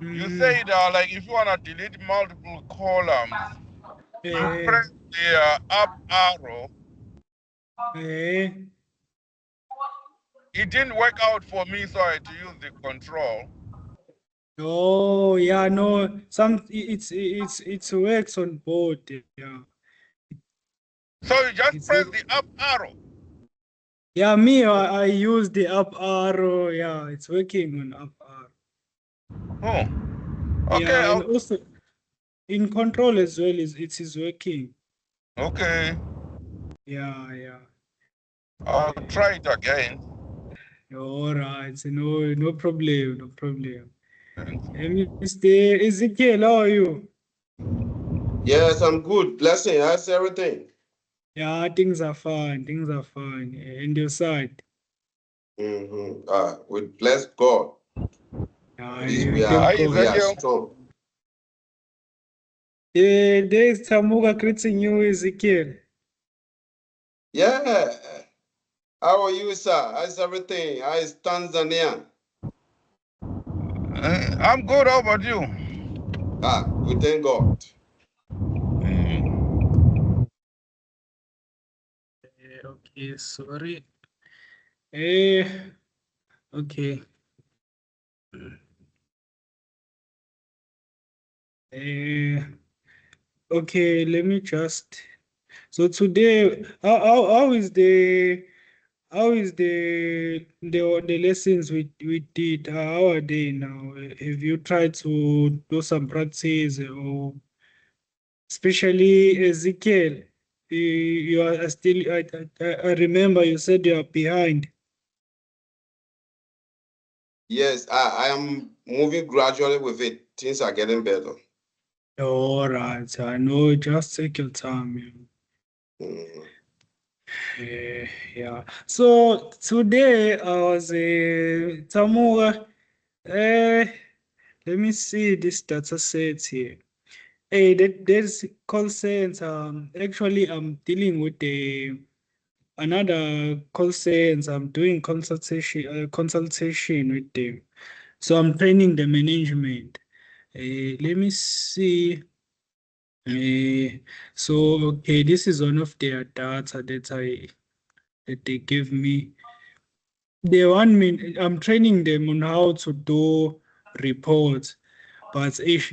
You said like if you wanna delete multiple columns, you Eh, press the up arrow. eh. It didn't work out for me, so I had to use the control. Oh, yeah, no. It's works on both. Yeah, So you just it's press the up arrow. yeah. Me, I use the up arrow. Yeah, it's working on up arrow. Oh, okay. Yeah, and also in control as well it is working. Okay. Yeah, yeah. I'll try it again. All right. No, no problem. No problem. Thanks. Mr. Ezekiel, how are you? Yes, I'm good. Blessing. How's everything? Yeah, things are fine. Things are fine. And your side? We bless God. Yeah, At least we we How are thank is God. we it are you? strong. There's Tamuga greeting you, Ezekiel. Yeah. How are you, sir? How's everything? How is Tanzania? I'm good. How about you? We thank God. Okay, sorry. Eh, okay. Eh, okay, let me just. So today, how is the lessons we did? How are they now? Have you tried to do some practice, or especially Ezekiel? You are still. I remember you said you are behind. Yes, I am moving gradually with it. Things are getting better. All right, I know. Just take your time. Mm. Yeah. So today I was Tamura. Uh, let me see this data set here. Hey, there's call center. Actually, I'm dealing with another call center. I'm doing consultation with them. So I'm training the management. Let me see. Uh, so okay, this is one of their data that they give me. They want me. I'm training them on how to do reports, but if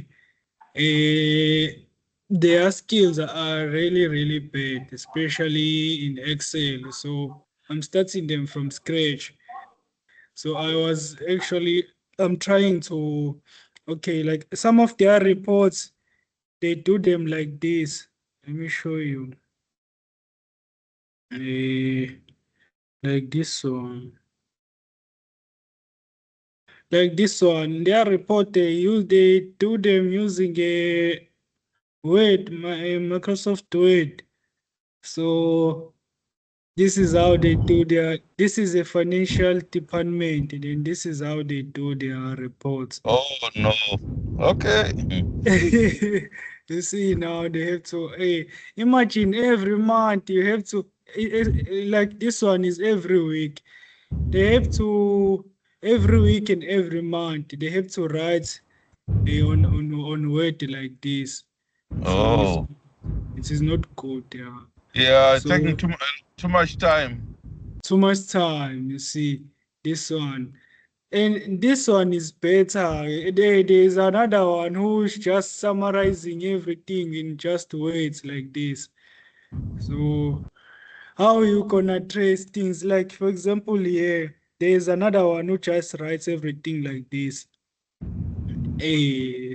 their skills are really, really bad, especially in Excel. So I'm starting them from scratch. So I'm trying to, okay, like some of their reports, they do them like this. Let me show you. Eh, like this one. Like this one, their report they do them using a Microsoft Word. So this is how they do this is a financial department, and then this is how they do their reports. Oh no. Okay. You see now they have to imagine every month you have to like this one is every week. They have to every week and every month they have to write on Word like this. So Oh. it is not good, yeah. Yeah, it's taking So too much time. too much time, you see, this one. And this one is better. There's another one who's just summarizing everything in just words like this. So how you gonna trace things? Like for example, here, there's another one who just writes everything like this.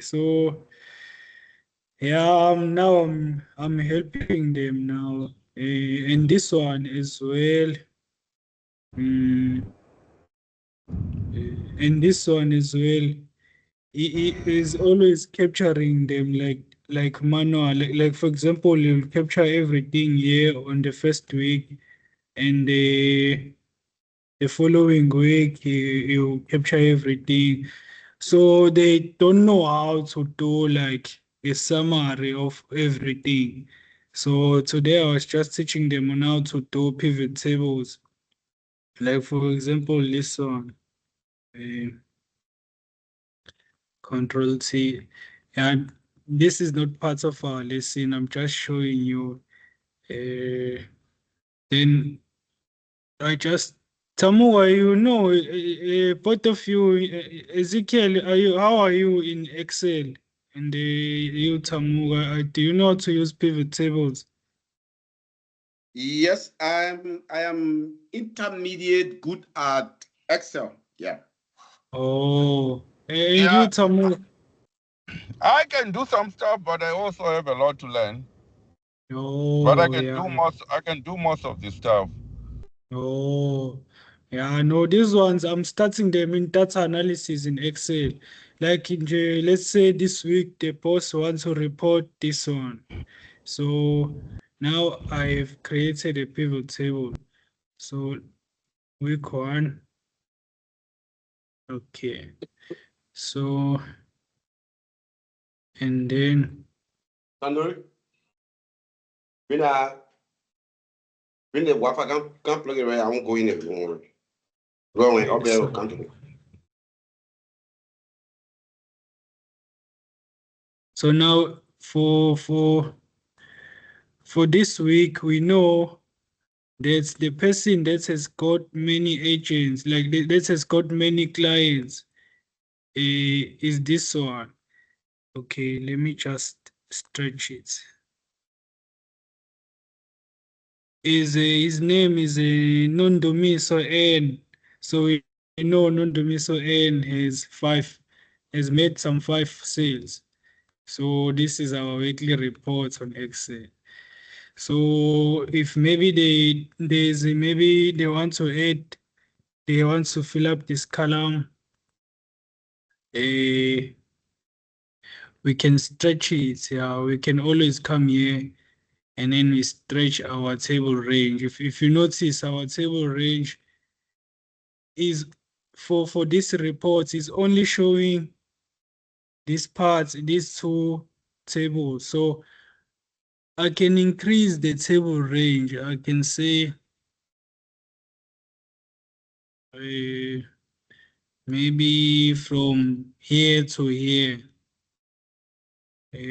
So yeah, now I'm helping them now. And this one as well. Mm, and this one as well. He is always capturing them like manual. Like for example, you'll capture everything here on the first week, and the following week you capture everything. So they don't know how to do like a summary of everything. So today I was just teaching them on how to do pivot tables. Like for example, this one. Uh, Control T. And this is not part of our lesson. I'm just showing you. Then I just Tamu, you know, both of you, Ezekiel, how are you in Excel? And you, Tamu, do you know how to use pivot tables? Yes, I am intermediate good at Excel. Yeah. Oh, and Yeah. you, Tamu? I can do some stuff, but I also have a lot to learn. But Oh, yeah. I can do most of this stuff. Oh, yeah, no, these ones, I'm starting them in data analysis in Excel. Like let's say this week, the boss wants to report this one. So now I've created a pivot table. So week one, okay. So, and then, Tandoori. When the Wi-Fi can plug it right, I won't go in there. Don't worry. Go away. I'll be able to come to it. so now for this week, we know that's the person that has got many agents, like that has got many clients, is this one. Okay, let me just stretch it. His name is Nondomiso N. So we know Nondomiso N has made some 5 sales. So this is our weekly report on Excel. So if maybe maybe they want to add, they want to fill up this column, we can stretch it. Yeah, we can always come here and then we stretch our table range. If you notice, our table range is for this report is only showing these parts, these 2 tables. So I can increase the table range. I can say maybe from here to here,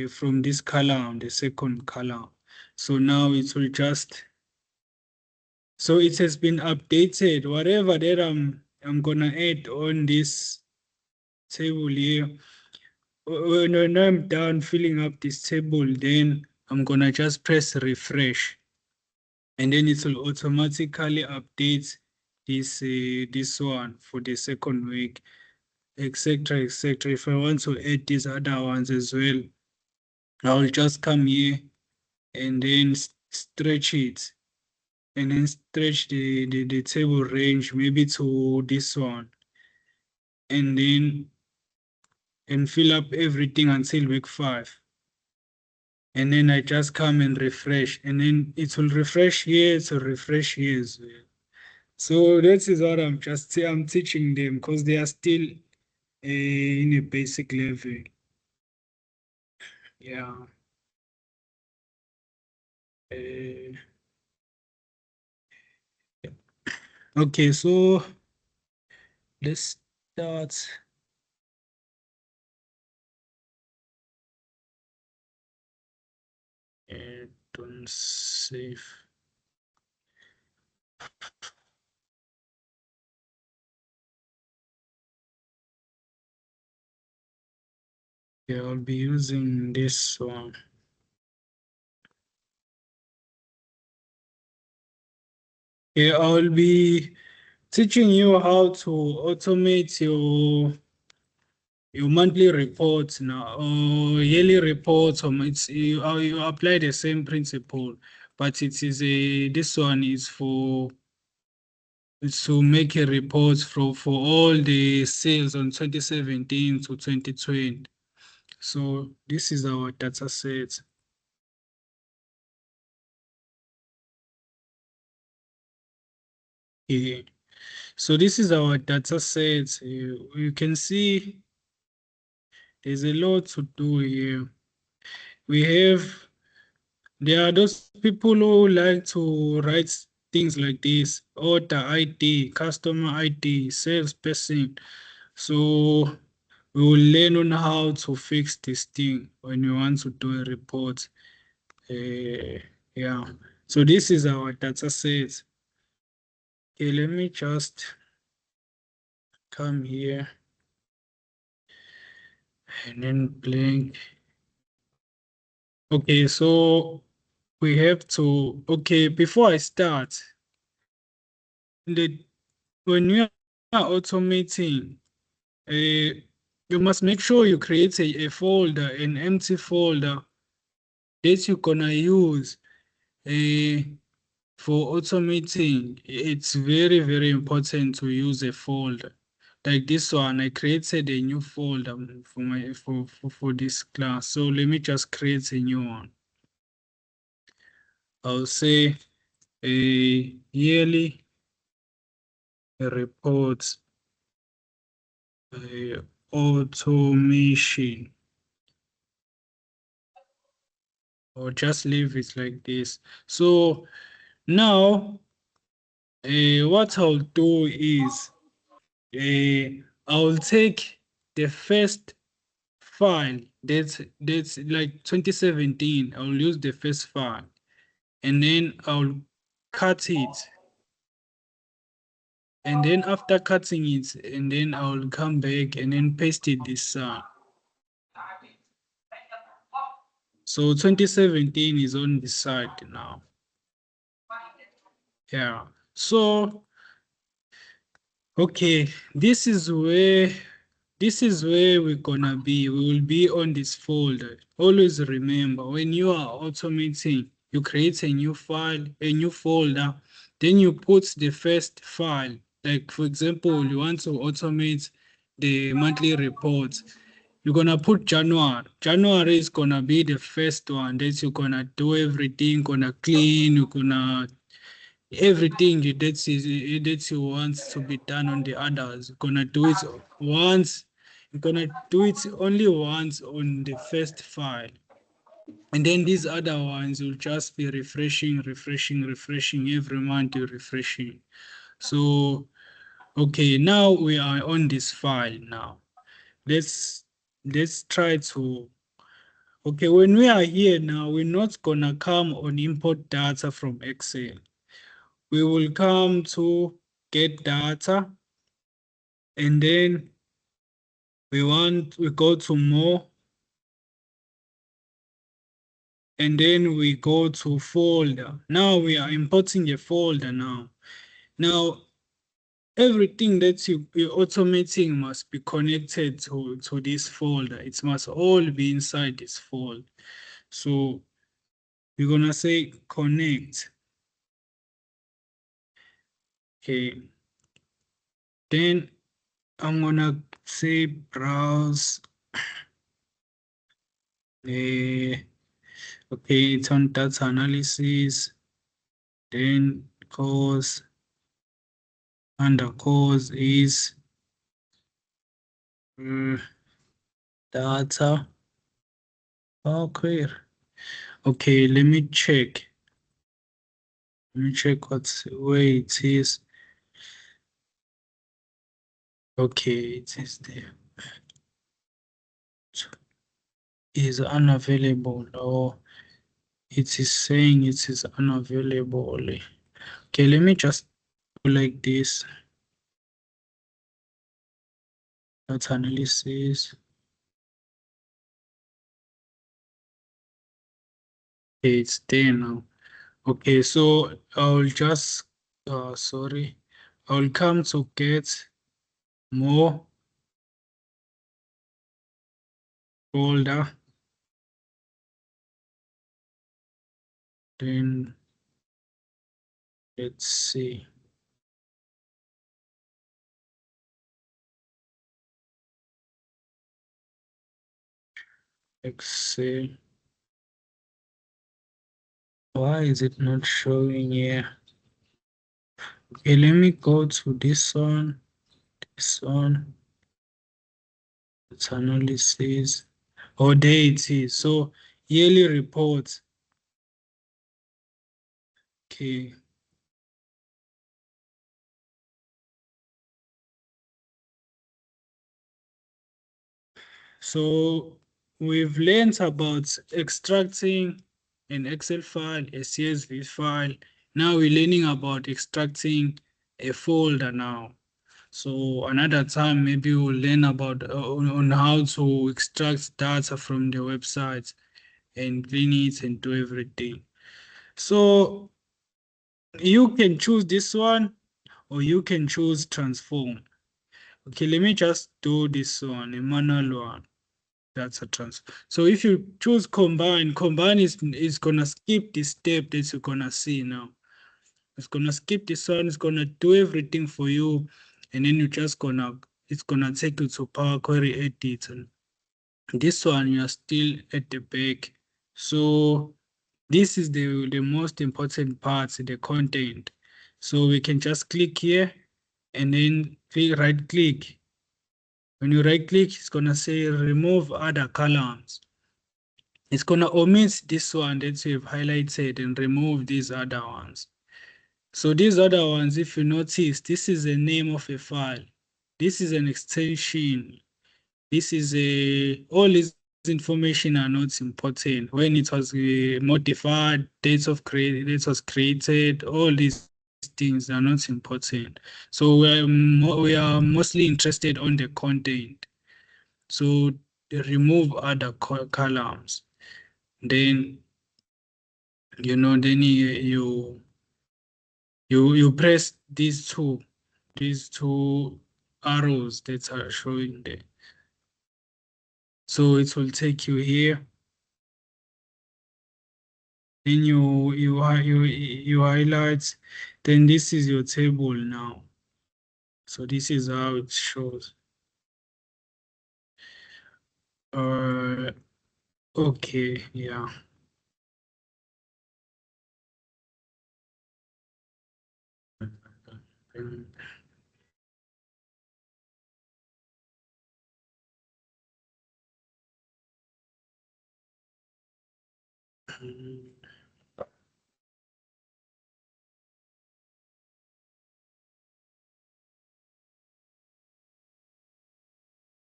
from this column, the second column. So now it will just, so it has been updated. Whatever that I'm gonna add on this table here, when I'm done filling up this table, then I'm gonna just press refresh, and then it will automatically update this one for the second week, etc., etc. If I want to add these other ones as well, I'll just come here and then stretch it, and then stretch the table range maybe to this one, and then fill up everything until week 5. And then I just come and refresh, and then it will refresh here, it will refresh here as well. So that is what I'm teaching them, because they are still in a basic level. Yeah. Uh, okay, so let's start. Don't save. Yeah, I'll be using this one. Yeah, I'll be teaching you how to automate your monthly reports now, or yearly reports. It's you apply the same principle, but it is this one is to make a report for all the sales on 2017 to 2020. So this is our data set. Yeah. So this is our data set. You can see there's a lot to do here. There are those people who like to write things like this: order ID, customer ID, salesperson. So we will learn on how to fix this thing when we want to do a report. Yeah, so this is our data set. Okay, let me just come here and then blank. Okay, so we have to, okay, before I start, when you are automating, you must make sure you create a folder, an empty folder that you're gonna use for automating. It's very, very important to use a folder. Like this one, I created a new folder for my for this class. So let me just create a new one. I'll say a yearly reports automation, or just leave it like this. So now what I'll do is I'll take the first file that's like 2017. I'll use the first file and then I'll cut it. And then after cutting it, and then I'll come back and then paste it this side. So 2017 is on the side now. Yeah. So okay, this is where we're gonna be. We will be on this folder. Always remember, when you are automating, you create a new file, a new folder, then you put the first file. Like for example, you want to automate the monthly report. You're gonna put January. January is gonna be the first one that you're gonna do everything, gonna clean, you're gonna everything that you want to be done on the others. You're gonna do it once. You're gonna do it only once on the first file. And then these other ones will just be refreshing every month. You're refreshing. So okay, now we are on this file now. Let's try to, okay, when we are here now, we're not gonna come on import data from Excel. We will come to get data, and then we go to more, and then we go to folder. Now we are importing a folder now. Now everything that you're automating must be connected to this folder. It must all be inside this folder. So we're gonna say connect. Okay. Then I'm gonna say browse. Okay, it's on data analysis. Then cause under cause is data. Okay. Okay, let me check. Let me check what's where it is. Okay, it is there. Is unavailable. No, it is saying it is unavailable. Okay, let me just do like this. Data analysis. Okay, it's there now. Okay, so I'll just sorry, I'll come to get more folder. Then let's see. Excel. Why is it not showing here? Okay, let me go to this one. This one. It's analysis. Oh, there it is. So yearly reports. Okay. So we've learned about extracting an Excel file, a CSV file. Now we're learning about extracting a folder now. So another time, maybe we'll learn about on how to extract data from the website and clean it and do everything. So you can choose this one or you can choose transform. Okay, let me just do this one, a manual one. That's a transfer. So if you choose combine, combine is gonna skip this step that you're gonna see now. It's gonna skip this one, it's gonna do everything for you, and then it's gonna take you to Power Query Edit. And this one you are still at the back. So this is the most important part, the content. So we can just click here and then right click. When you right click, it's gonna say remove other columns. It's gonna omit this one that we've highlighted and remove these other ones. So these other ones, if you notice, this is the name of a file. This is an extension. This is all these information are not important. When it was modified, dates of create, it was created, all these things are not important. So we are mostly interested on the content. So remove other columns. Then then you press these two arrows that are showing there. So it will take you here. Then you highlight. Then this is your table now. So this is how it shows. Okay, yeah.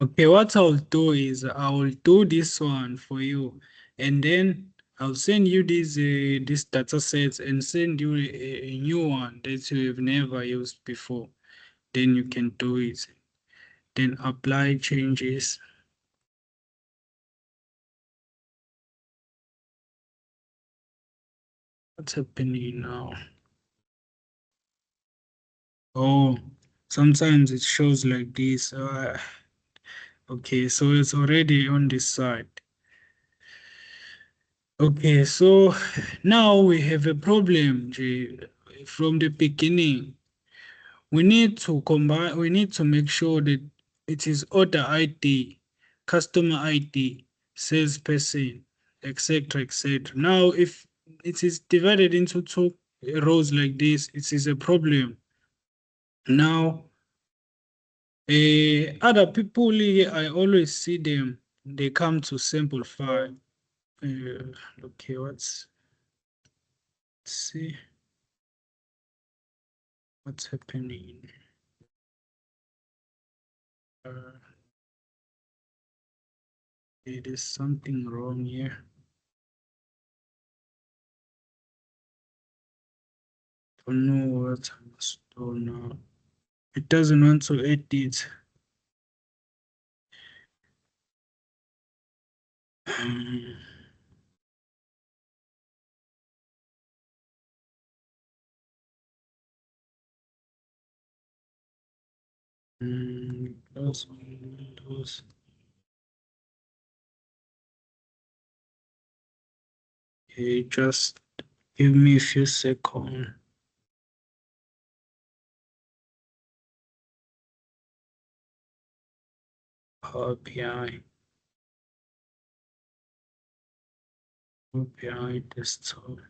Okay, what I'll do is I will do this one for you, and then I'll send you this data sets and send you a new one that you've never used before. Then you can do it. Then apply changes. What's happening now? Oh, sometimes it shows like this. Okay, so it's already on this side. Okay, so now we have a problem, Jay. From the beginning, we need to combine, we need to make sure that it is order ID, customer ID, salesperson, etc., etc. Now, if it is divided into two rows like this, it is a problem. Now, other people here, I always see them, they come to simplify. Okay, let's see what's happening. Uh, it is something wrong here. Don't know what I must do now. It doesn't want to edit. Close Windows. Okay, just give me a few seconds. Power BI. Power BI desktop.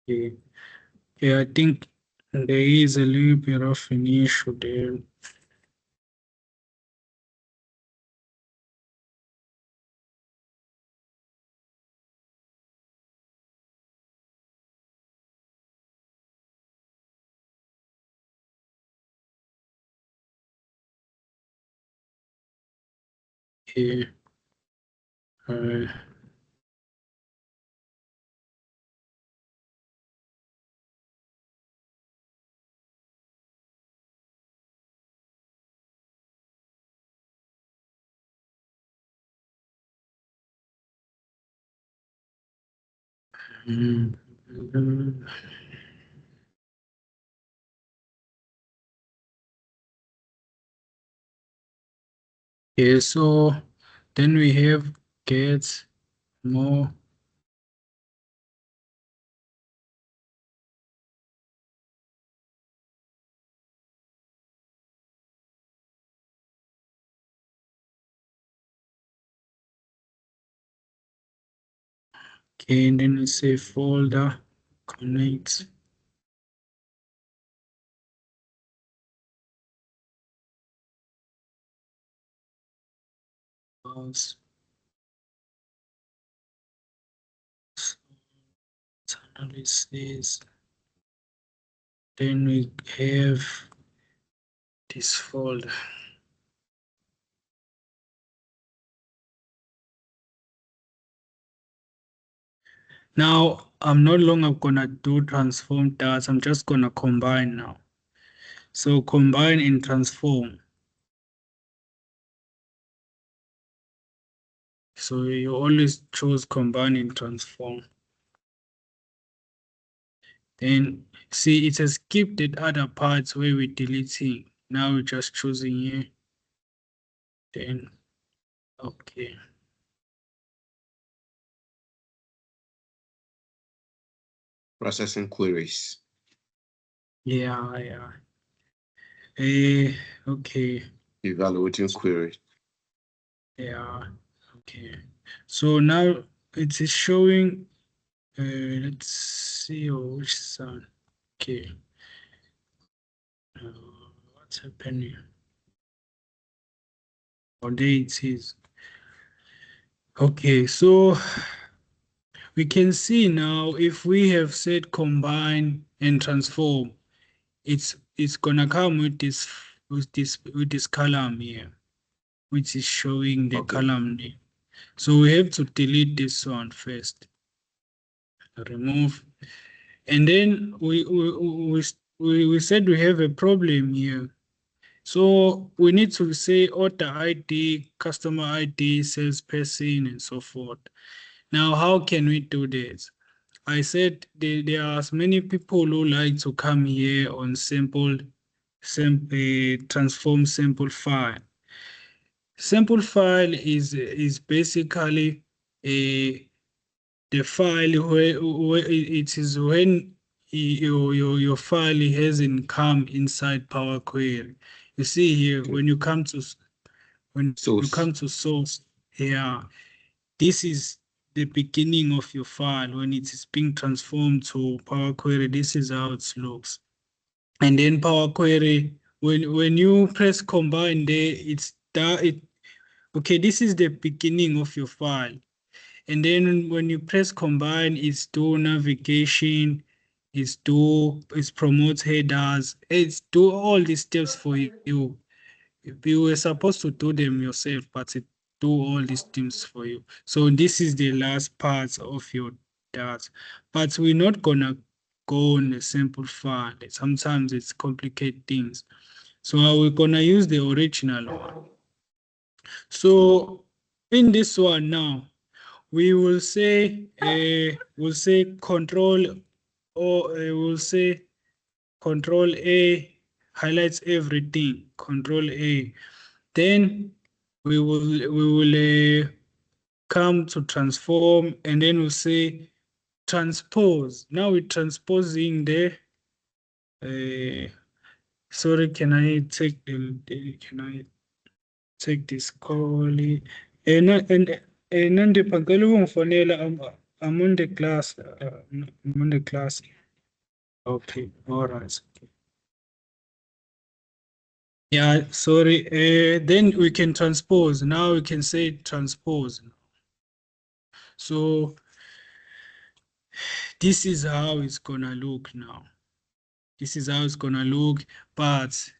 Okay. Yeah, I think there is a little bit of an issue there. Okay. Okay, so then we have get more. Okay, and then we say folder connect. Analysis. Then we have this folder. Now, I'm no longer gonna do transform data. I'm just gonna combine now. So combine and transform. So you always choose combine and transform. Then see it has skipped the other parts where we're deleting. Now we're just choosing here. Then okay. Processing queries. Yeah. Okay. Evaluating query. Yeah. Okay. So now it is showing. Let's see which sound. Okay. What's happening? Oh, there it is. Okay, so we can see now if we have said combine and transform, it's gonna come with this column here, which is showing the column name. So we have to delete this one first. Remove, and then we said we have a problem here. So we need to say order ID, customer ID, salesperson, and so forth. Now, how can we do this? I said there are many people who like to come here on transform sample file. Sample file is basically a the file where it is when your file hasn't come inside Power Query. You see here when you come to source, here, this is the beginning of your file. When it is being transformed to Power Query, this is how it looks. And then Power Query, when you press combine there, okay, this is the beginning of your file. And then when you press combine, it's do navigation, it's promote headers, it's do all these steps for you. You were supposed to do them yourself, but it do all these things for you. So this is the last part of your data. But we're not gonna go on a simple file. Sometimes it's complicated things. So we're gonna use the original one. So in this one now, we will say we'll say control, or we'll say control A highlights everything. Control A. Then we will come to transform, and then we'll say transpose. Now we're transposing the sorry, can I take this call? And the Pangaloon Fonela, I'm on the class. I'm on the class. Okay, all right. Yeah, sorry. Then we can transpose. Now we can say transpose. So this is how it's gonna look now. This is how it's gonna look, but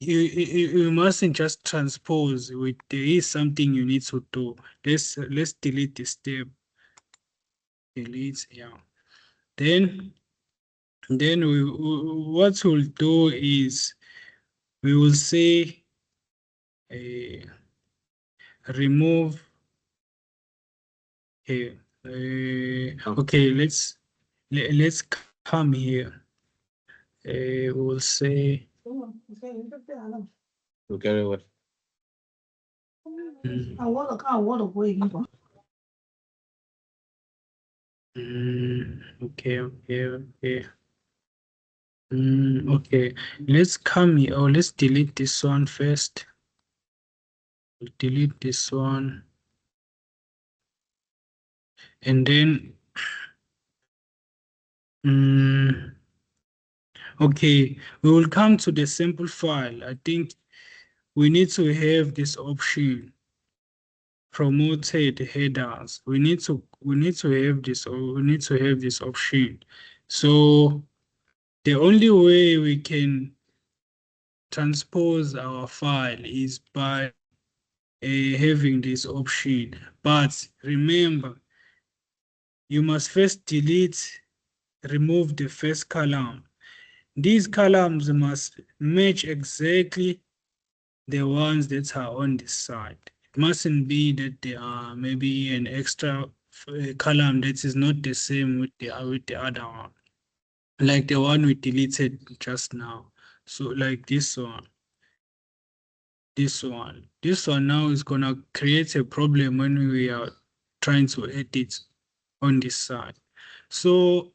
you mustn't just transpose. There is something you need to do. Let's delete this step. Delete, yeah. Then what we'll do is we will say remove here. Okay, let's come here. We'll say Okay, what? okay. Okay, let's come here. Oh, let's delete this one first. We'll delete this one. And then, okay, we will come to the sample file. I think we need to have this option, promoted headers. We need to have this, or we need to have this option. So the only way we can transpose our file is by having this option. But remember, you must first remove the first column. These columns must match exactly the ones that are on this side. It mustn't be that there are maybe an extra column that is not the same with the other one, like the one we deleted just now. So like this one. This one now is gonna create a problem when we are trying to edit on this side. So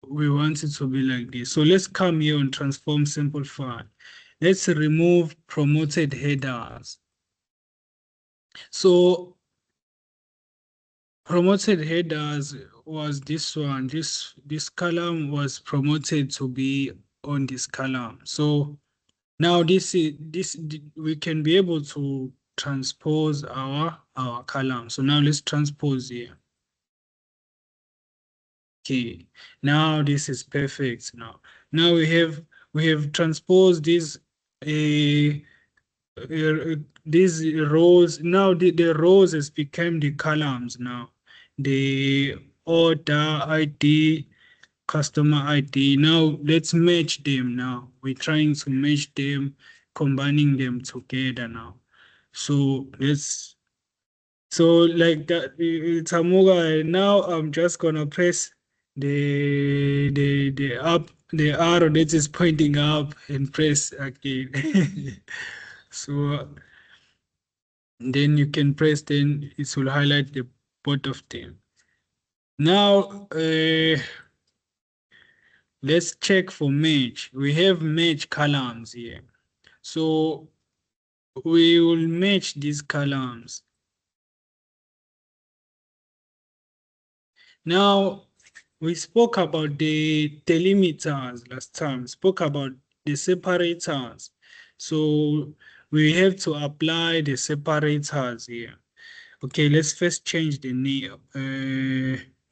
we want it to be like this. So let's come here and transform simple file. Let's remove promoted headers. So promoted headers was this one. This column was promoted to be on this column. So now this we can be able to transpose our column. So now let's transpose here. Okay, now this is perfect. Now we have transposed these rows. Now the rows has become the columns now. The order ID, customer ID. Now let's match them now. We're trying to match them, combining them together now. So like that, Tamuga, now I'm just gonna press the arrow that is pointing up and press again. So then you can press, then it will highlight the both of them. Now let's check for match. We have match columns here. So we will match these columns. Now we spoke about the delimiters last time, spoke about the separators. So we have to apply the separators here. Okay, let's first change the name.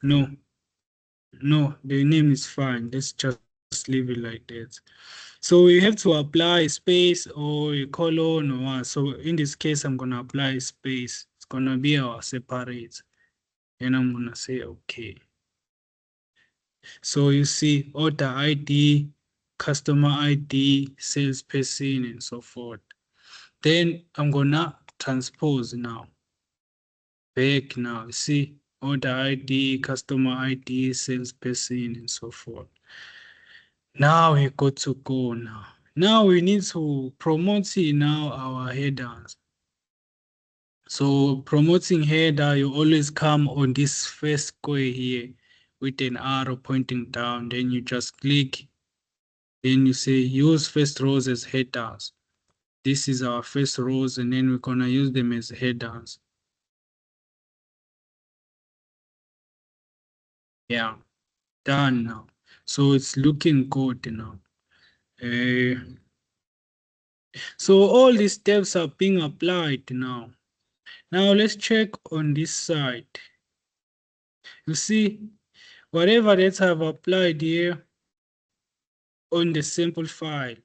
No, the name is fine. Let's just leave it like that. So we have to apply space or a colon or what. So in this case, I'm gonna apply space. It's gonna be our separate. And I'm gonna say okay. So you see order ID, customer ID, salesperson, and so forth. Then I'm gonna transpose now. Back now, you see order ID, customer ID, salesperson, and so forth. Now we got to go now. Now we need to promote now our headers. So promoting header, you always come on this first square here with an arrow pointing down. Then you just click. Then you say use first rows as headers. This is our first rows, and then we're gonna use them as headers. Yeah, done now. So it's looking good now. So all these steps are being applied now. Now let's check on this side. You see, whatever that I've applied here on the sample file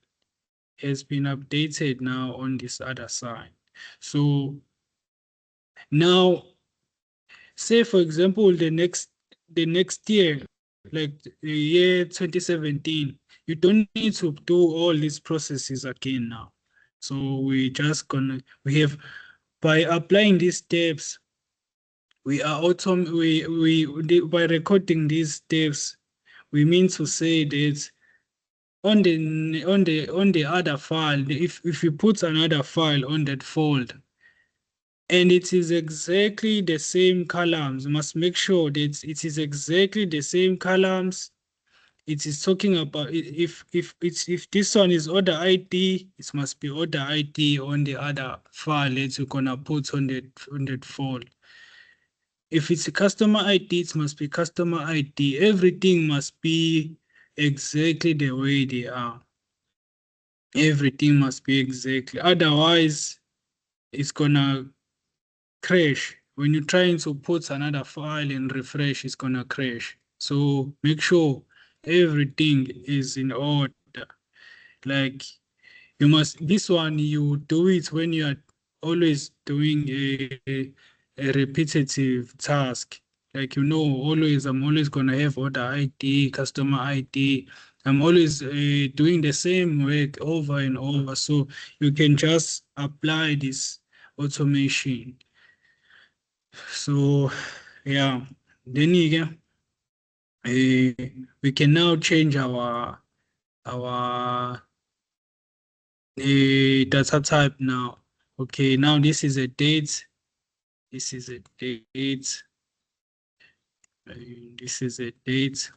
has been updated now on this other side. So now, say for example, the next year, like the year 2017, you don't need to do all these processes again now. So we just by applying these steps, we are by recording these steps, we mean to say that on the other file, if you put another file on that folder, and it is exactly the same columns, you must make sure that it is exactly the same columns. It is talking about if this one is order ID, it must be order ID on the other file that you're gonna put on that folder. If it's a customer ID, it must be customer ID. Everything must be exactly the way they are. Everything must be exactly. Otherwise, it's gonna crash. When you're trying to put another file and refresh, it's gonna crash. So make sure everything is in order. Like this one you do it when you are always doing a repetitive task. Like I'm always gonna have order ID, customer ID. I'm always doing the same work over and over. So you can just apply this automation. So yeah, then we can now change our data type now. Okay, now this is a date. This is a date. This is a date.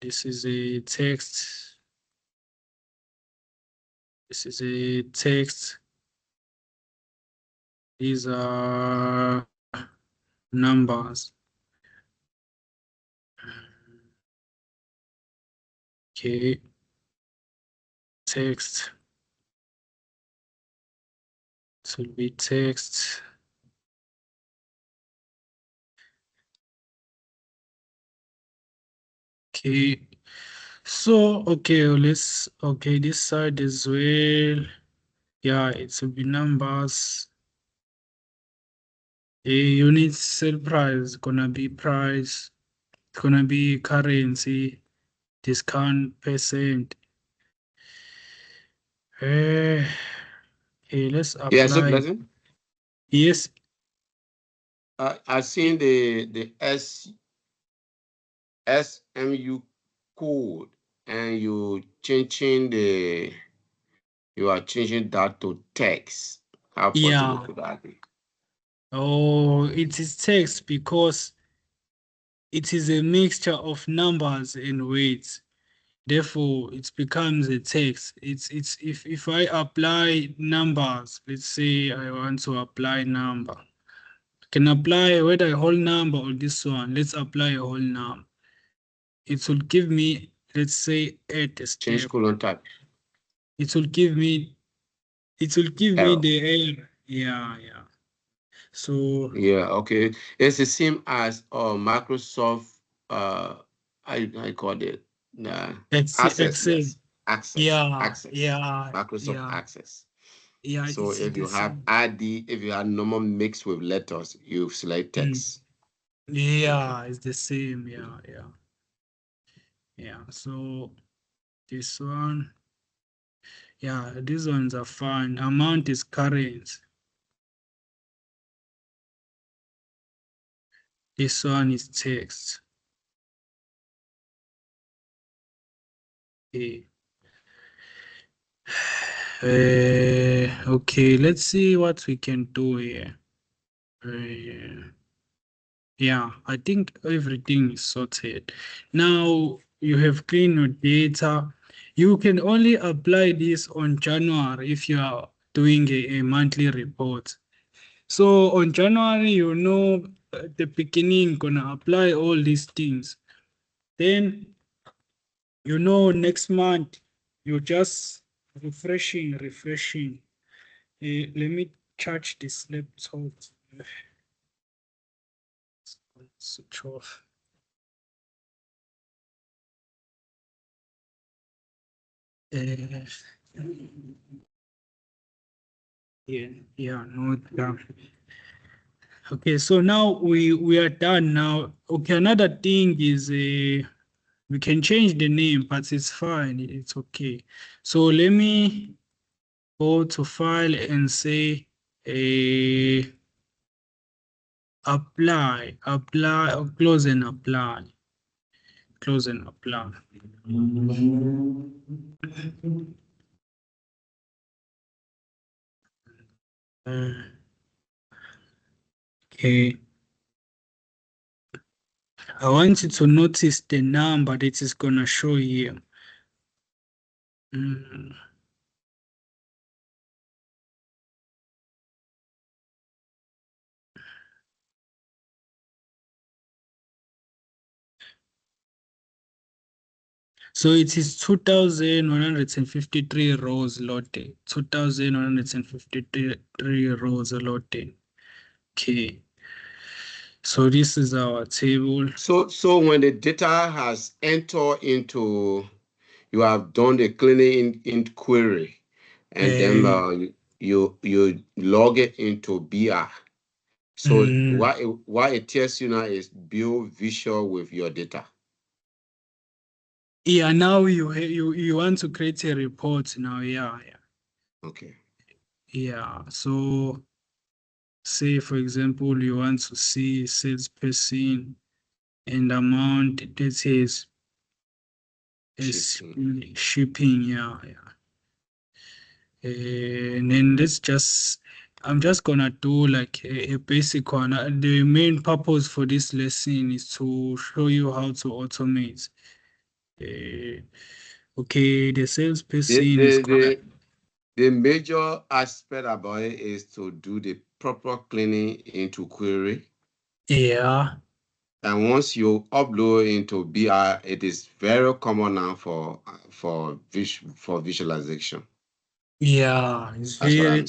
This is a text. This is a text. These are numbers. Okay. Text. This will be text. Okay. So, okay, this side as well. Yeah, it will be numbers. A unit sale price gonna be price. It's gonna be currency, discount percent. Okay, let's Yeah, so apply. Blessing, Yes, I've seen the SMU code, and you are changing that to text. How possible yeah. could that be? Oh, it is text because it is a mixture of numbers and weights. Therefore, it becomes a text. It's if I apply numbers, let's say I want to apply number. Can apply whether a whole number or this one. Let's apply a whole number. It will give me, let's say, at a Change step. colon type It will give me error. the error. Yeah. So Yeah, okay. It's the same as Microsoft I call it access, Excel. yes. Access. Yeah, Access. yeah, Microsoft yeah, Access. yeah. So It's if the you have same. ID, if you have normal mixed with letters, you select Mm. text. Okay. Yeah, it's the same. Yeah. So this one, yeah, these ones are fine. Amount is current. This one is text. Okay. Okay, let's see what we can do here. Yeah, I think everything is sorted. Now you have cleaned your data. You can only apply this on January if you are doing a monthly report. So on January, at the beginning, gonna apply all these things. Then next month, you're just refreshing. Let me charge this laptop. Switch off. Note down. Okay, so now we are done now. Okay, another thing is we can change the name, but it's fine. It's okay. So let me go to file and say apply, close and apply. Close and apply. Okay. I want you to notice the number that is gonna show here. So it is 2,153 rows loaded. 2,153 rows loaded. Okay. So this is our table. So when the data has entered into, you have done the cleaning in query, and then you log it into BI. So what it tells you now is build visual with your data. Yeah, now you want to create a report now. Yeah. Okay. Yeah. So say for example you want to see salesperson and amount that is shipping. Yeah. And then I'm just gonna do like a basic one. The main purpose for this lesson is to show you how to automate. Okay, the salesperson is the major aspect about it is to do the proper cleaning into query. Yeah. And once you upload into BI, it is very common now for visualization. Yeah, it's very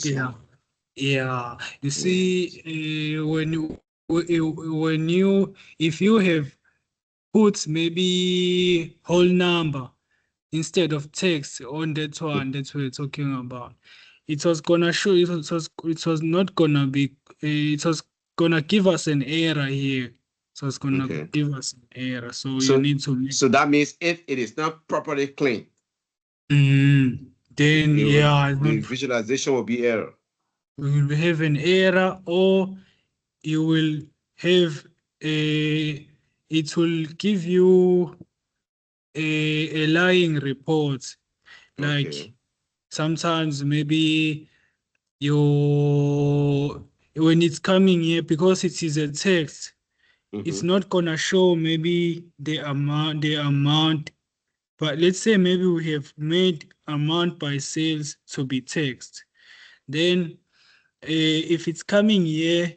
yeah. You see, if you have put maybe whole number instead of text on that one that we're talking about, it was gonna show it was not gonna be it was gonna give us an error here. So it's gonna give us an error. So you need to make. So that means if it is not properly clean, then the visualization will be error. We will have an error, or you will have it will give you a lying report. Like sometimes maybe when it's coming here, because it is a text, it's not gonna show maybe the amount. But let's say maybe we have made amount by sales to be text. Then if it's coming here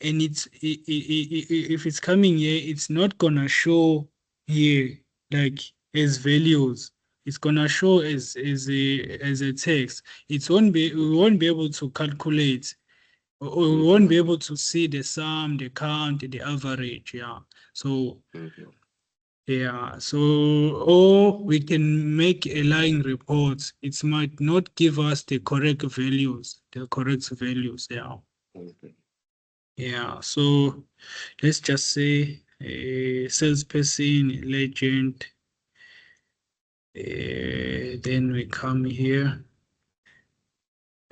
and if it's coming here, it's not gonna show here like as values. It's gonna show as a text. We won't be able to calculate, or we won't be able to see the sum, the count, the average. Yeah. So yeah, so or we can make a lying report. It might not give us the correct values. Yeah. Yeah, so let's just say a salesperson, legend. Then we come here,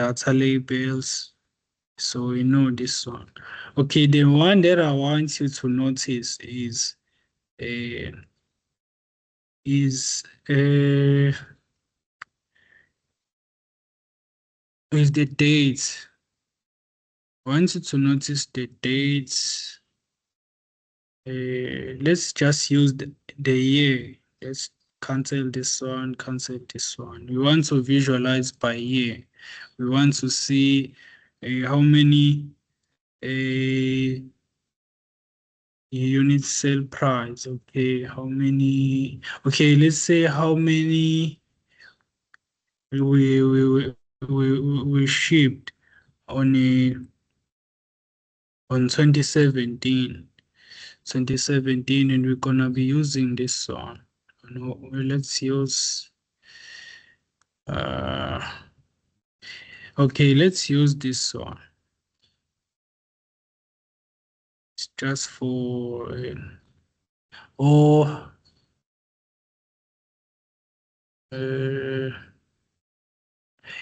data labels. So we know this one. Okay, the one that I want you to notice is the dates. I want you to notice the dates. Let's just use the year. Let's cancel this one, cancel this one. We want to visualize by year. We want to see how many unit sale price. Okay, how many? Okay, let's say how many we shipped on 2017. 2017, and we're gonna be using this one. No, let's use Okay, let's use this one. It's just for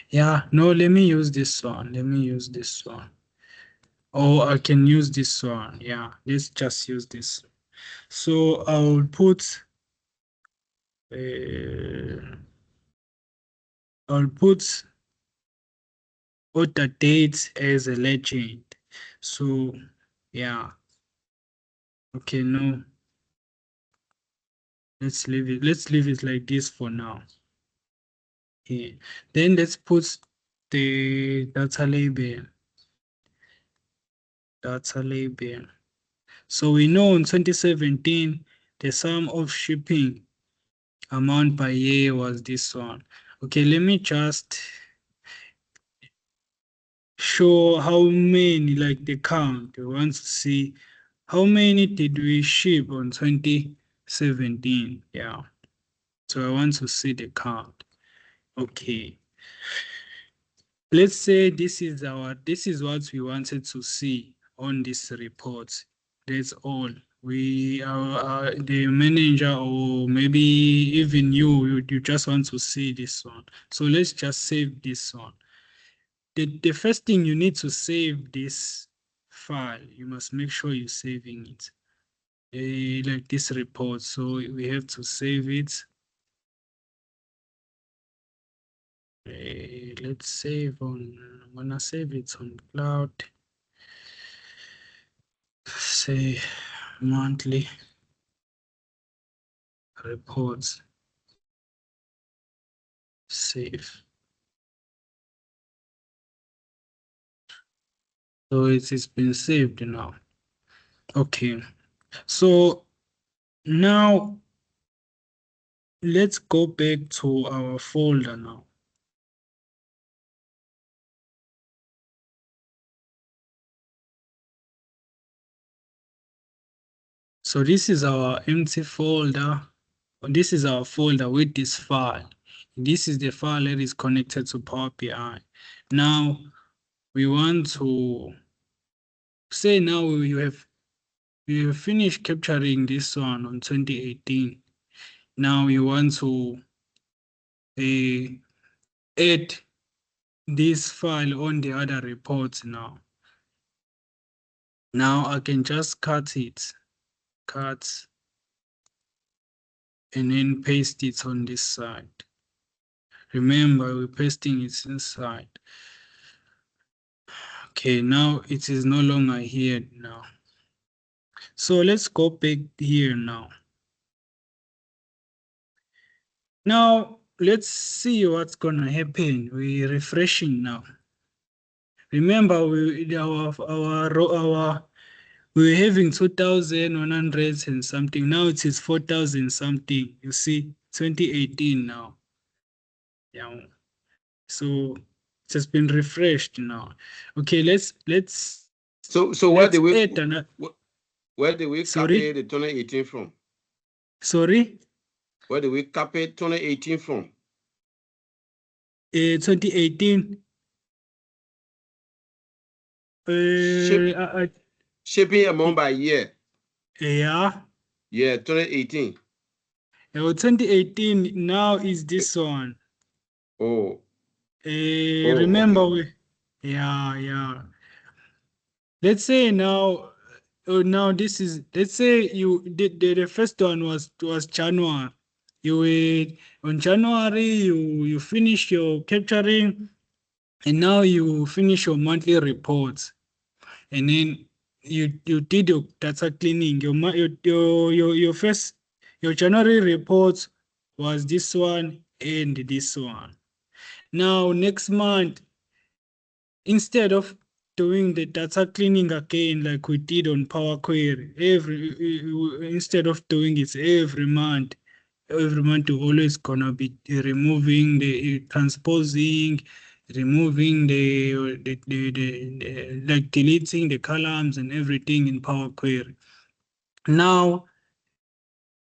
yeah, no, let me use this one. Let me use this one. Or I can use this one. Yeah, let's just use this. So I'll put order dates as a legend. So yeah. Okay, no. Let's leave it. Let's leave it like this for now. Okay. Then let's put the data label. Data label. So we know in 2017 the sum of shipping amount per year was this one. Okay, let me just show how many, like the count. We want to see how many did we ship on 2017. Yeah. So I want to see the count. Okay. Let's say this is what we wanted to see on this report. That's all. We are the manager, or maybe even you just want to see this one. So let's just save this one. The first thing you need to save this file. You must make sure you're saving it. Like this report. So we have to save it. Let's save on. I'm gonna save it on cloud. Say monthly reports. Save. So it has been saved now. Okay. So now let's go back to our folder now. So this is our empty folder. This is our folder with this file. This is the file that is connected to Power BI. Now we want to say now we have finished capturing this one on 2018. Now we want to add this file on the other reports now. Now I can just cut it, and then paste it on this side. Remember, we're pasting it inside. Okay, now it is no longer here now. So let's go back here now. Now let's see what's gonna happen. We're refreshing now. Remember, we're having 2,100 and something. Now it is 4,000 something. You see, 2018 now. Yeah. So it has been refreshed now. Okay, let's So where did we add another. Where did we copy the 2018 from? Sorry? Where did we copy 2018 from? 2018. Shipping amount by year. Yeah. Yeah, 2018. 2018 now is this one. Oh. Remember okay. Yeah. Let's say now this is, let's say you did the first one was January. You were on January, you finish your capturing, and now you finish your monthly reports, and then you did your data cleaning. Your first, your January reports was this one and this one. Now next month, instead of doing the data cleaning again like we did on Power Query, instead of doing it every month you're always gonna be removing the transposing, removing the like deleting the columns and everything in Power Query. Now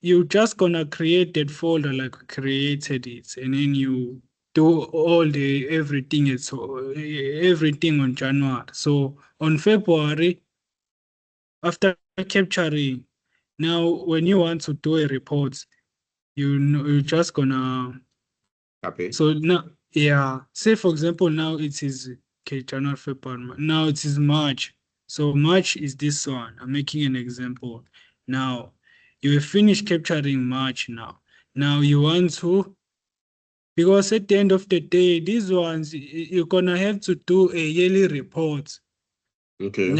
you're just gonna create that folder like we created it, and then you do everything. It's everything on January. So on February, after capturing, now when you want to do a report, you're just gonna. Copy. So now, yeah, say for example, now it is okay, January, February. Now it is March. So March is this one. I'm making an example. Now you have finished capturing March now. Now you want to, because at the end of the day, these ones you're gonna have to do a yearly report. Okay.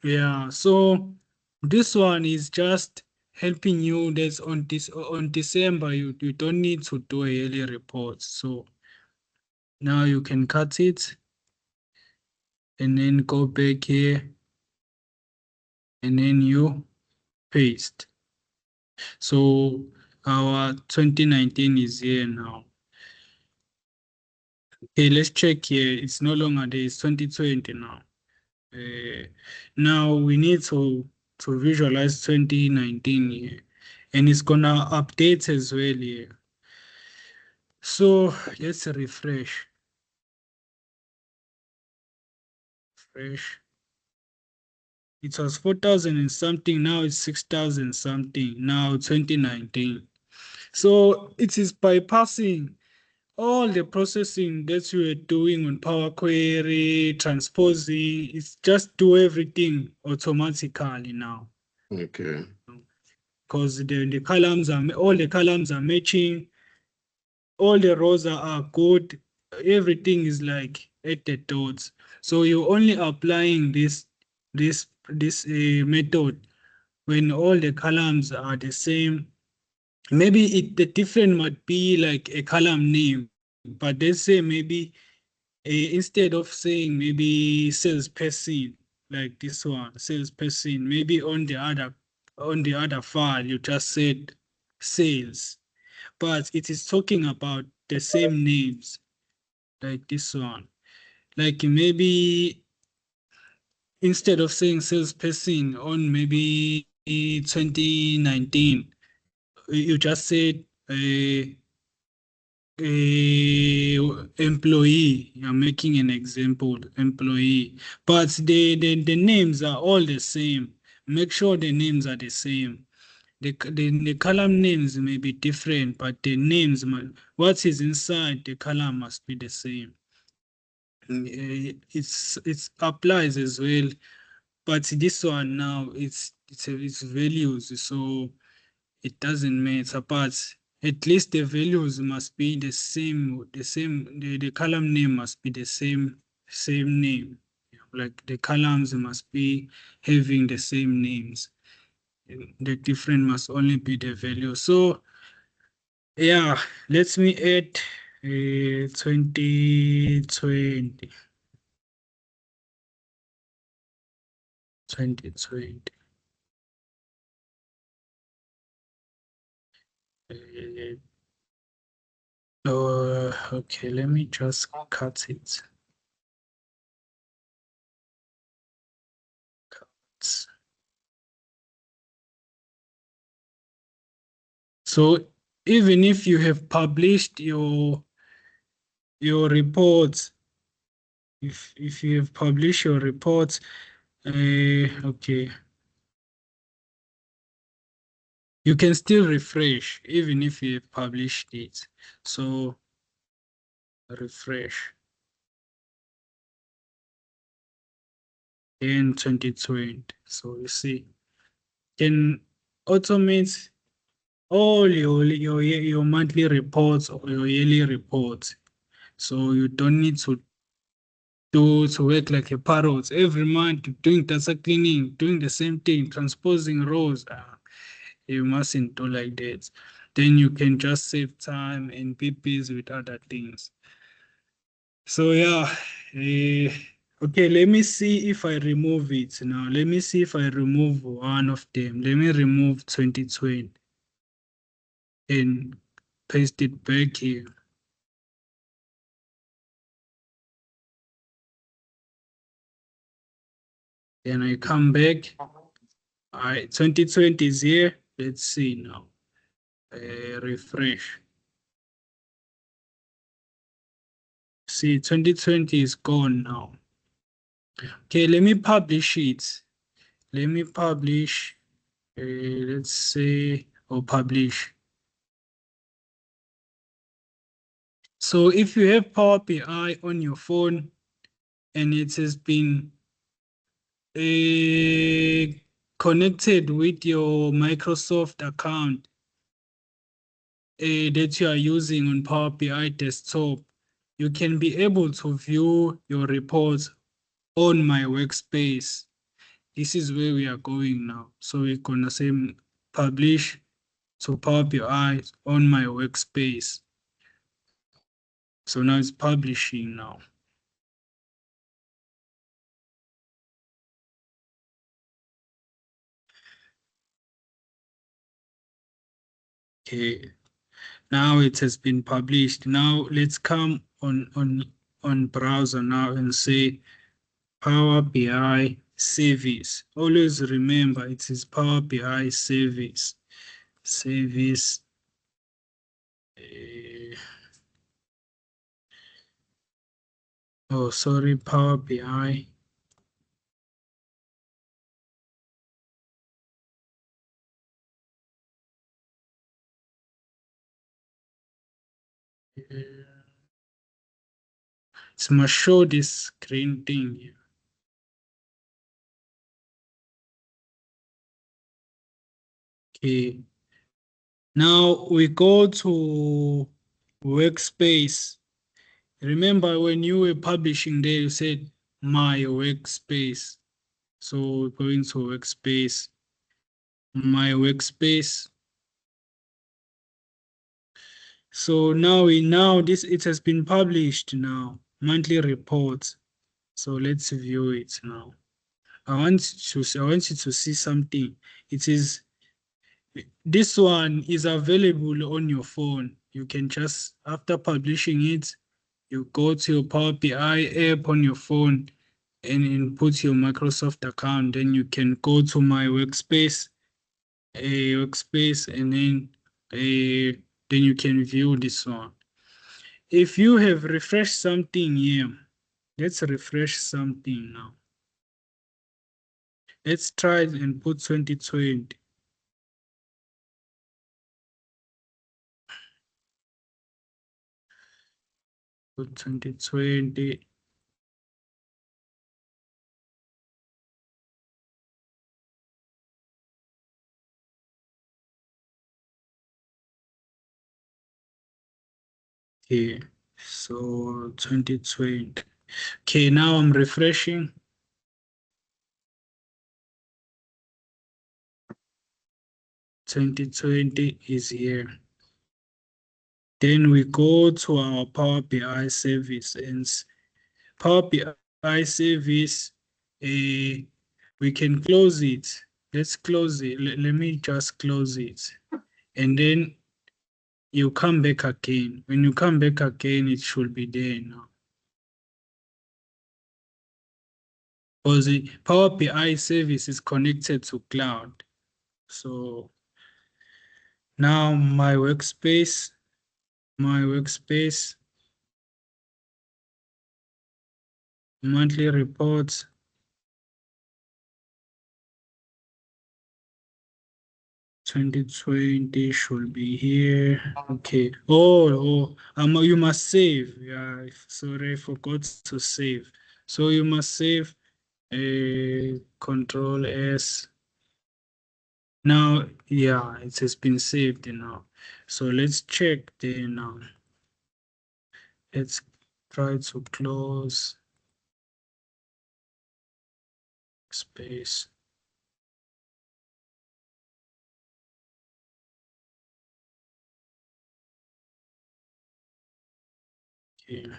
Yeah. So this one is just helping you. That's on this on December. You don't need to do a yearly report. So now you can cut it and then go back here and then you paste. So our 2019 is here now. Okay, let's check here. It's no longer there. It's 2020 now. Now we need to visualize 2019 here, and it's gonna update as well here. So let's refresh. It was 4,000 and something. Now it's 6,000 something. Now 2019. So it is bypassing all the processing that you were doing on Power Query, transposing. It's just do everything automatically now. Okay. Because the columns are all the columns are matching, all the rows are good, everything is like at the dots. So you're only applying this method when all the columns are the same. Maybe the different might be like a column name, but let's say maybe instead of saying maybe salesperson like this one, salesperson, maybe on the other file you just said sales, but it is talking about the same names like this one. Like maybe instead of saying salesperson on maybe 2019, you just said a employee. I'm making an example, employee, but the names are all the same. Make sure the names are the same. The column names may be different, but the names, what is inside the column must be the same. It's applies as well, but this one now it's values, so it doesn't matter. But at least the values must be the same. The column name must be the same name. Like the columns must be having the same names. The different must only be the value. So yeah, let me add 2020. 2020. Okay, let me just cut it. So even if you have published your reports, if you have published your reports, okay, you can still refresh even if you have published it. So refresh in 2020. So you see, can automate all your monthly reports or your yearly reports. So you don't need to work like a parrot every month, doing data cleaning, doing the same thing, transposing rows. You mustn't do like that. Then you can just save time and be busy with other things. So yeah, okay, let me see if I remove it now. Let me see if I remove one of them. Let me remove 2020 and paste it back here. Then I come back. All right, 2020 is here. Let's see now. Refresh. See, 2020 is gone now. Okay, let me publish it. Let me publish, let's say, or publish. So if you have Power BI on your phone and it has been connected with your Microsoft account that you are using on Power BI desktop, you can be able to view your reports on my workspace. This is where we are going now. So we're gonna say publish to Power BI on my workspace. So now it's publishing now. Okay, now it has been published. Now let's come on browser now and say Power BI service. Always remember it is Power BI service. Service. Oh, sorry, Power BI. It must show this screen thing here. Okay. Now we go to workspace. Remember when you were publishing there, you said my workspace. So going to workspace, my workspace. So now it has been published now, monthly reports. So let's view it now. I want you to see something. This one is available on your phone. You can just, after publishing it, you go to your Power BI app on your phone and input your Microsoft account. Then you can go to my workspace, and then you can view this one. If you have refreshed something here, let's refresh something now. Let's try and put 2020. Put 2020. Okay, so 2020. Okay, now I'm refreshing. 2020 is here. Then we go to our Power BI service, and Power BI service, we can close it. Let's close it. Let me just close it. And then you come back again. When you come back again, it should be there now. Because the Power BI service is connected to cloud. So now my workspace, monthly reports, 2020 should be here. Okay. You must save. Yeah, sorry, I forgot to save. So you must save Control S. Now, yeah, it has been saved now. So let's check there now. Let's try to close space. Okay.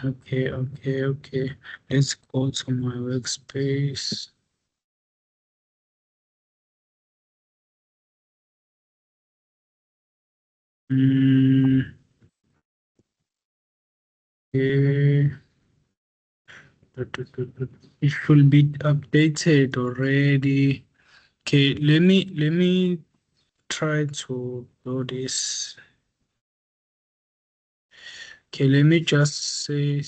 Okay. Let's go to my workspace. Okay. It should be updated already. Okay, let me try to do this. Okay, let me just say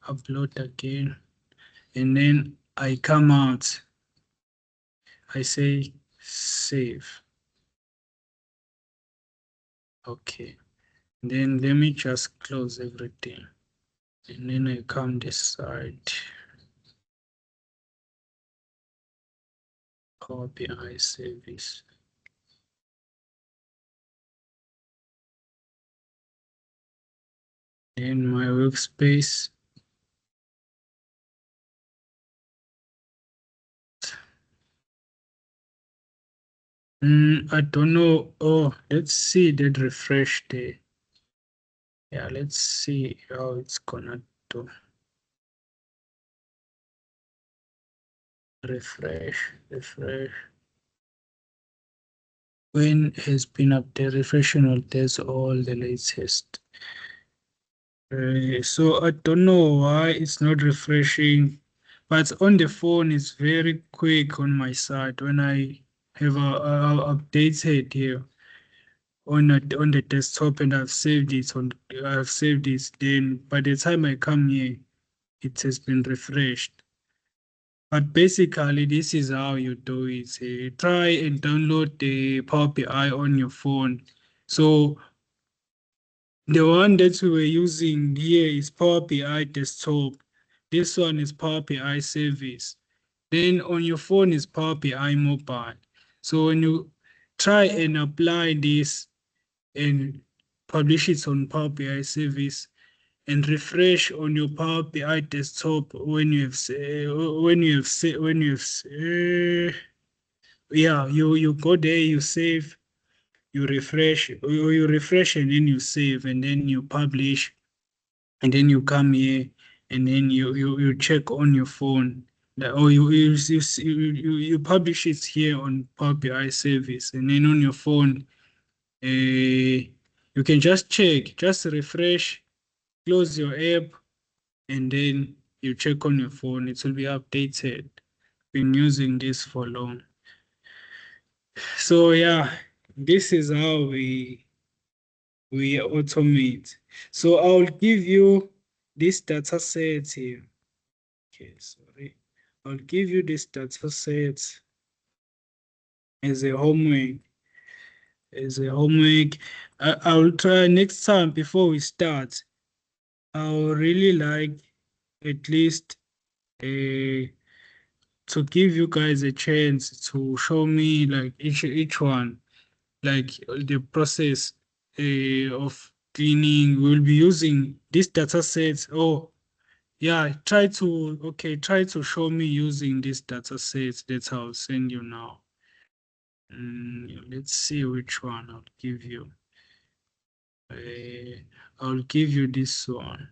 upload again, and then I come out. I say save. Okay, then let me just close everything, and then I come this side. Power BI service. Then my workspace. I don't know. Oh, let's see that refresh there. Yeah, let's see how it's gonna do. Refresh. When has been updated, refreshing all there's all the latest. So I don't know why it's not refreshing, but on the phone it's very quick on my side when I have updated here on the desktop and I've saved it then by the time I come here it has been refreshed. But basically, this is how you do it. Try and download the Power BI on your phone. So the one that we were using here is Power BI Desktop. This one is Power BI Service. Then on your phone is Power BI Mobile. So when you try and apply this and publish it on Power BI Service, and refresh on your Power BI desktop when you go there, you save, you refresh, or you refresh and then you save and then you publish, and then you come here and then you check on your phone. Or you publish it here on Power BI service, and then on your phone, you can just check, just refresh, close your app, and then you check on your phone, it will be updated. Been using this for long. So yeah, this is how we automate. So I'll give you this data set here. Okay, sorry. I'll give you this data set as a homework. I'll try next time before we start. I'll really like at least to give you guys a chance to show me like each one, like the process of cleaning. We'll be using this data set. Oh yeah, try to show me using this data set that I'll send you now. Let's see which one I'll give you. I'll give you this one.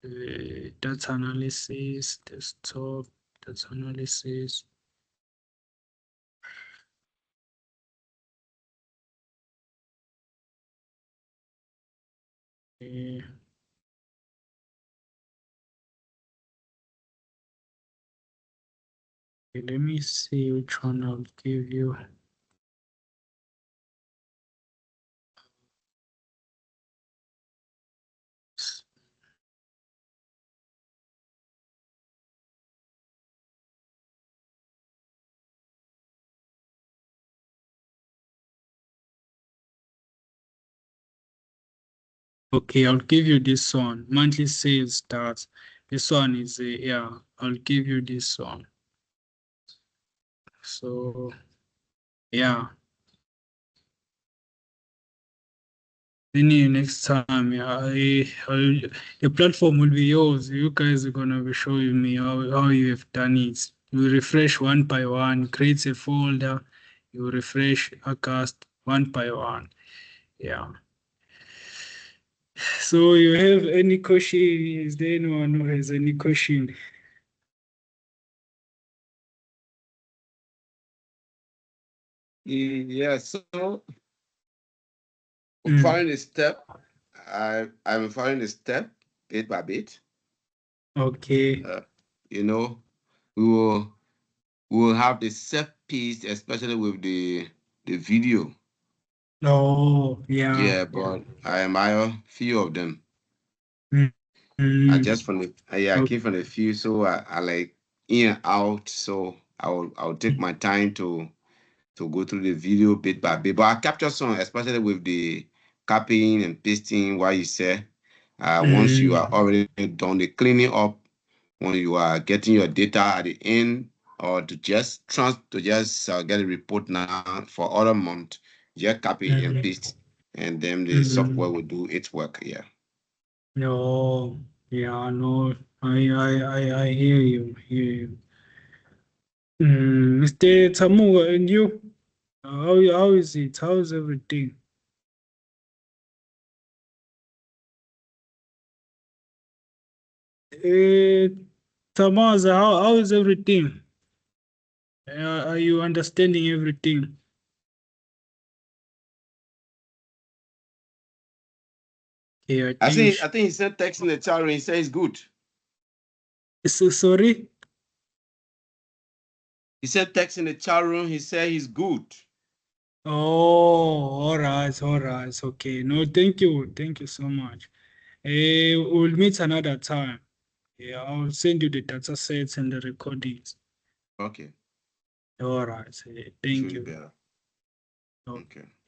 Data analysis, desktop, data analysis. Let me see which one I'll give you. Okay, I'll give you this one. Monthly sales stats. This one is I'll give you this one. So yeah. Then next time, the platform will be yours. You guys are gonna be showing me how you have done it. You refresh one by one, create a folder, you refresh Acast one by one. Yeah. So you have any question? Is there anyone who has any question? Yes, so following the step, I'm following the step bit by bit. Okay. You know, we will we'll have the set piece, especially with the video. Oh, yeah. Yeah, but I admire few of them. Mm, I mm, just from the I okay. came from the few, so I like in and out. So I'll take my time to go through the video bit by bit. But I capture some, especially with the copying and pasting. What you say, once you are already done the cleaning up, when you are getting your data at the end, or to just get a report now for other month, just copy and paste, and then the software will do its work. Yeah. No, yeah, no, I hear you, Mr. Tamuga, and you, how is it? How's everything? Tamaza, how is everything? Are you understanding everything? Yeah, I think he sent text in the chat room. He says it's good. So sorry. He sent text in the chat room. He said he's good. Oh, all right, okay. No, thank you so much. We'll meet another time. Yeah, I'll send you the data sets and the recordings. Okay. All right, thank Should be you. better. Okay. Okay.